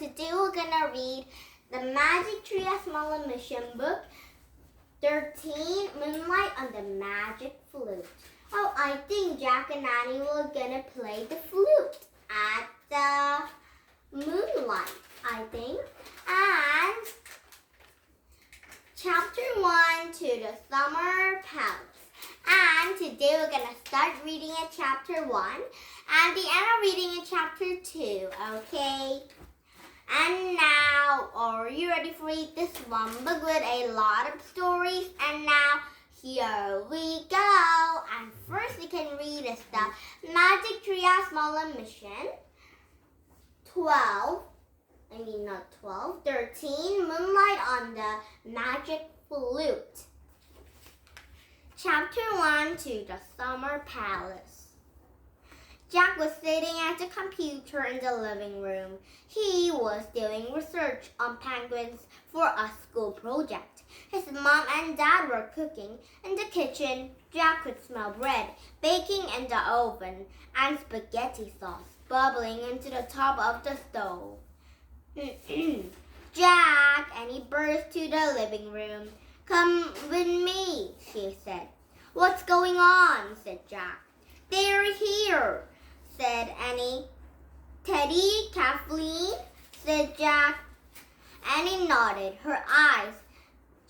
today we're gonna read the Magic Tree of Merlin Mission book 13, Moonlight on the Magic Flute. Oh, I think Jack and Annie were gonna play the flute at the moonlight, I think. And chapter 1 to the Summer Palace. And today we're gonna start reading at chapter 1 and the end of reading at chapter 2, okay? And now, are you ready for this one book with a lot of stories? And now, here we go. And first we can read is the Magic Tree of Merlin Mission 13, Moonlight on the Magic Flute. Chapter 1 to the Summer Palace. Jack was sitting at the computer in the living room. He was doing research on penguins for a school project. His mom and dad were cooking in the kitchen. Jack could smell bread baking in the oven and spaghetti sauce bubbling into the top of the stove. Jack, and he burst to the living room. "Come with me," she said. "What's going on?" said Jack. "They're here," said Annie. "Teddy, Kathleen," said Jack. Annie nodded, her eyes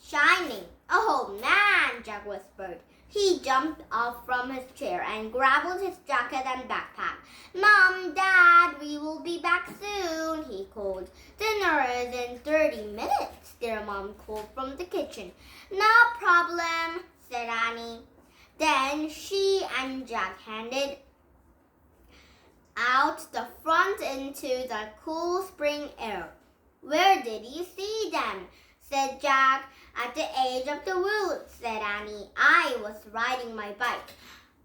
shining. "Oh man," Jack whispered. He jumped off from his chair and grabbed his jacket and backpack. "Mom, Dad, we will be back soon," he called. "Dinner is in 30 minutes, their mom called from the kitchen. "No problem," said Annie. Then she and Jack headed out the front into the cool spring air. "Where did you see them?" said Jack. "At the edge of the woods," said Annie. "I was riding my bike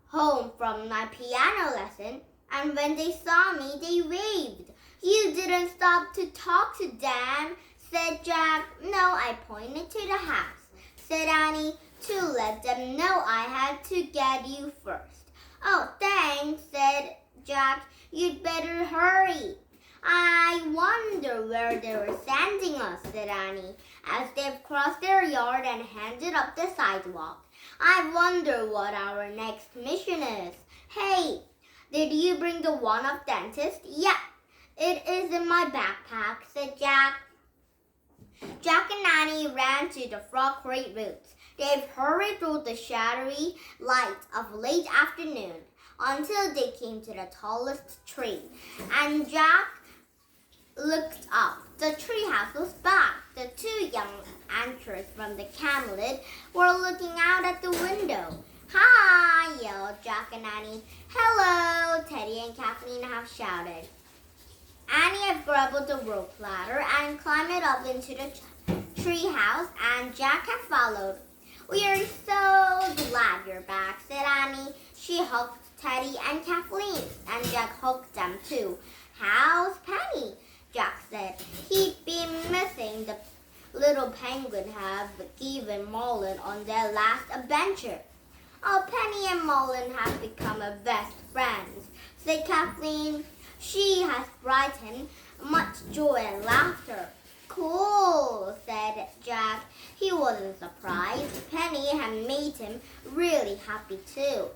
home from my piano lesson, and when they saw me, they waved." "You didn't stop to talk to them," said Jack. "No, I pointed to the house," said Annie, "to let them know I had to get you first." "Oh, thanks," said Jack. "You'd better hurry." "I wonder where they were sending us," said Annie, as they crossed their yard and headed up the sidewalk. "I wonder what our next mission is." "Hey, did you bring the wand-up dentist?" "Yeah, it is in my backpack," said Jack. Jack and Annie ran to the Frog Crate roots. They hurried through the shadowy light of late afternoon until they came to the tallest tree. And Jack looked up. The treehouse was back. The two young anchors from the camlet were looking out at the window. "Hi!" yelled Jack and Annie. "Hello!" Teddy and Kathleen have shouted. Annie had grabbed the rope ladder and climbed up into the treehouse, and Jack had followed. "We are so glad you're back," said Annie. She hugged Teddy and Kathleen, and Jack hugged them too. "How's Penny?" Jack said. He'd been missing the little penguin have given Merlin on their last adventure. "Oh, Penny and Merlin have become best friends," said Kathleen. "She has brought him much joy and laughter." "Cool," said Jack. He wasn't surprised. Penny had made him really happy too.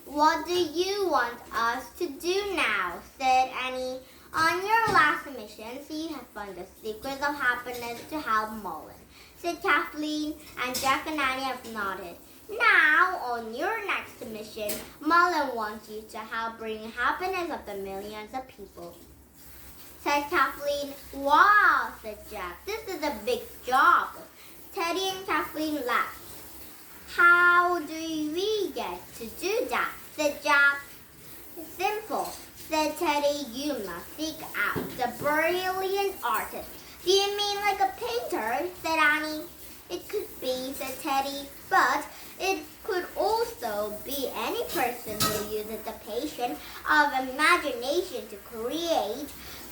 "What do you want us to do now?" said Annie. "On your last missions, you have found the secret of happiness to help Merlin," said Kathleen, and Jack and Annie have nodded. "Now, on your next mission, Merlin wants you to help bring happiness of the millions of people," said Kathleen. "Wow," said Jack. "This is a big job." Teddy and Kathleen laughed. "How do we get to do that?" said Jack. "Simple," said Teddy. "You must seek out the brilliant artist." "Do you mean like a painter?" said Annie. "It could be," said Teddy, "but it could also be any person who uses the patience of imagination to create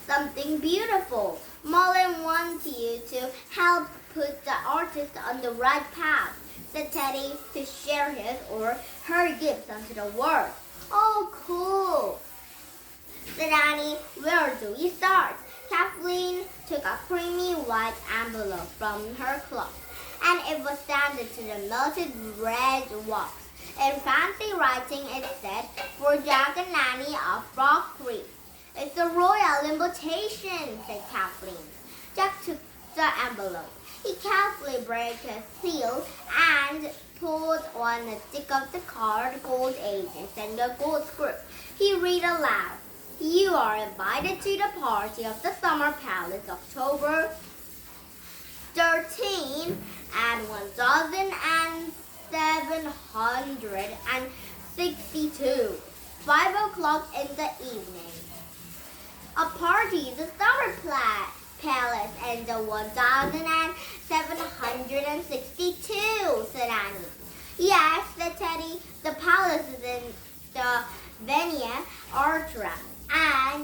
something beautiful. Merlin wants you to help put the artist on the right path," said Teddy, "to share his or her gifts onto the world." "Oh, cool," said Annie. "Where do we start?" a creamy white envelope from her closet, and it was handed to the melted red wax. In fancy writing, it said, "For Jack and Nanny of Rock Creek." "It's a royal invitation," said Kathleen. Jack took the envelope. He carefully broke a seal and pulled on the tip of the card gold agents and the gold screw. He read aloud, "You are invited to the party of the Summer Palace, October 13 at 1762, 5 o'clock in the evening. A party, the Summer Palace, and the 1762, said Annie. "Yes," said Teddy, "the palace is in the Venia Artra, and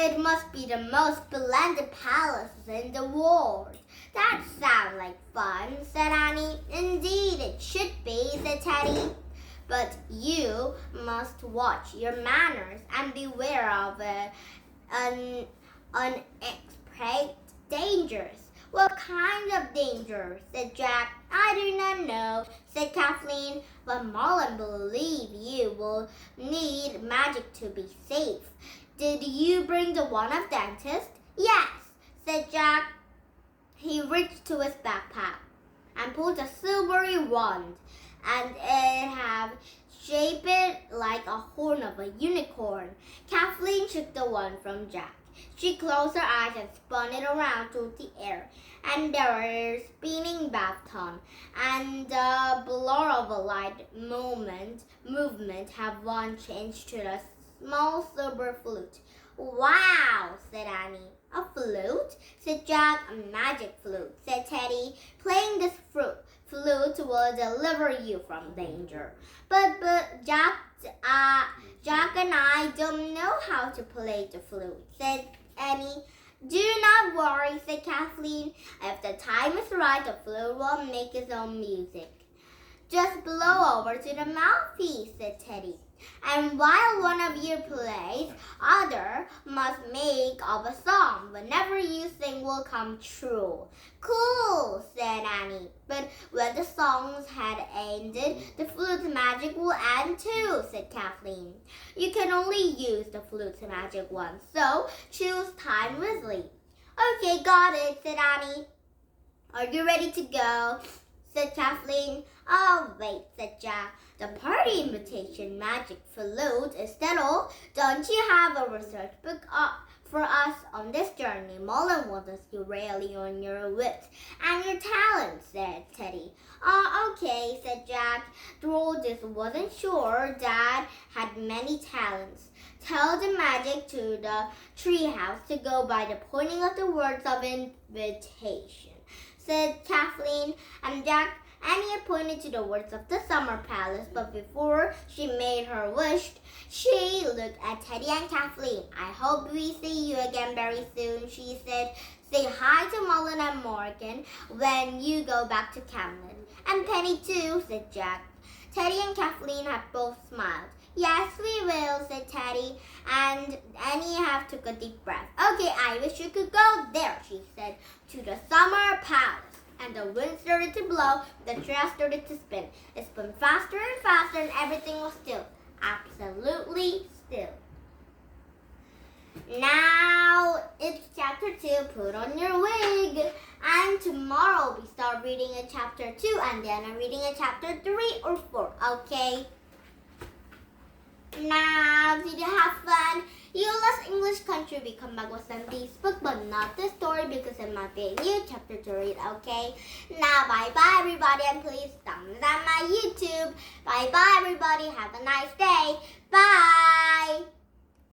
it must be the most splendid palace in the world." "That sounds like fun," said Annie. "Indeed, it should be," said Teddy. "But you must watch your manners and beware of unexpected dangers." "What kind of dangers?" said Jack. "I do not know," said Kathleen, "but Merlin believes you will need magic to be safe." "Did you bring the wand of dentist?" "Yes," said Jack. He reached to his backpack and pulled a silvery wand, and it had shaped like a horn of a unicorn. Kathleen took the wand from Jack. She closed her eyes and spun it around through the air, and there were spinning batons, and the blur of a light movement had one changed to a small silver flute. "Wow," said Annie. "A flute?" said Jack. "A magic flute," said Teddy. "Playing this flute will deliver you from danger." But Jack and I don't know how to play the flute," said Annie. "Do not worry," said Kathleen. "If the time is right, the flute will make its own music." "Just blow over to the mouthpiece," said Teddy. "And while one of you plays, other must make up a song. Whenever you sing will come true." "Cool," said Annie. "But when the songs had ended, the flute's magic will end too," said Kathleen. "You can only use the flute's magic once, so choose time wisely." "Okay, got it," said Annie. "Are you ready to go?" said Kathleen. "Oh, wait," said Jack. "The party invitation magic flute is that all? Don't you have a research book for us on this journey? Merlin wants us to rally on your wits and your talents," said Teddy. Okay," said Jack. Though this wasn't sure Dad had many talents. "Tell the magic to the treehouse to go by the pointing of the words of invitation," said Kathleen, and Annie pointed to the words of the Summer Palace, but before she made her wish, she looked at Teddy and Kathleen. "I hope we see you again very soon," she said. "Say hi to Merlin and Morgan when you go back to Camden." "And Penny too," said Jack. Teddy and Kathleen had both smiled. "Yes, we will," said Teddy, and Annie took a deep breath. "Okay, I wish you could go there," she said, "to the Summer Palace." And the wind started to blow, the trail started to spin. It spun faster and faster, and everything was still. Absolutely still. Now it's chapter 2, put on your wig. And tomorrow we start reading a chapter 2, and then I'm reading a chapter 3 or 4, okay? Now, did you have fun? You lost English country. We come back with Sunday's book, but not the story because it might be a new chapter to read, okay? Now, bye-bye, everybody, and please thumbs down my YouTube. Bye-bye, everybody. Have a nice day. Bye.